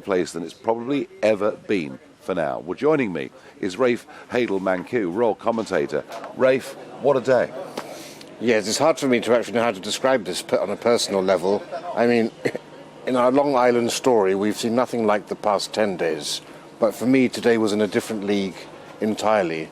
place than it's probably ever been for now. Well, joining me is Rafe Heydel-Mankoo, royal commentator. Rafe, what a day. Yes, it's hard for me to actually know how to describe this on a personal level. I mean, in our Long Island story, we've seen nothing like the past 10 days. But for me, today was in a different league entirely.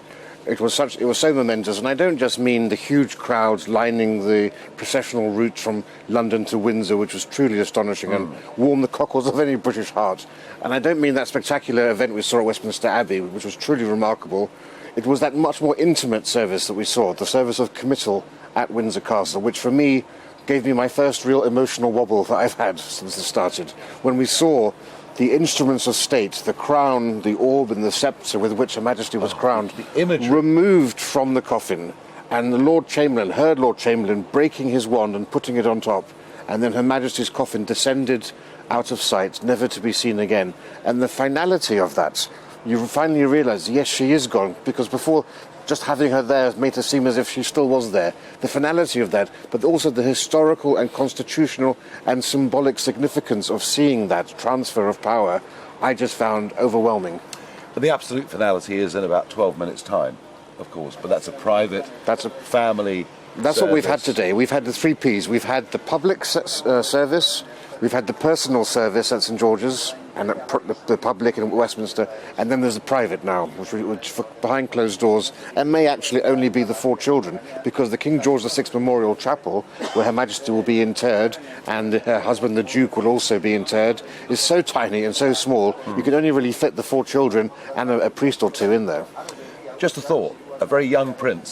It was so momentous, and I don't just mean the huge crowds lining the processional route from London to Windsor, which was truly astonishing and warmed the cockles of any British heart. And I don't mean that spectacular event we saw at Westminster Abbey, which was truly remarkable. It was that much more intimate service that we saw, the service of committal at Windsor Castle, which for me gave me my first real emotional wobble that I've had since it started. When we saw the instruments of state, the crown, the orb and the sceptre with which Her Majesty was crowned, removed from the coffin, and the Lord Chamberlain heard Lord Chamberlain breaking his wand and putting it on top, and then Her Majesty's coffin descended out of sight, never to be seen again. And the finality of that, you finally realise, yes, she is gone, because before, just having her there made her seem as if she still was there. The finality of that, but also the historical and constitutional and symbolic significance of seeing that transfer of power, I just found overwhelming. But the absolute finality is in about 12 minutes' time, of course, but that's a private, family That's service. What we've had today. We've had the 3 Ps. We've had the public service, we've had the personal service at St George's, and the public in Westminster, and then there's the private now, which for behind closed doors, and may actually only be the 4 children, because the King George VI Memorial Chapel, where Her Majesty will be interred, and her husband the Duke will also be interred, is so tiny and so small, you can only really fit the 4 children and a priest or 2 in there. Just a thought, a very young prince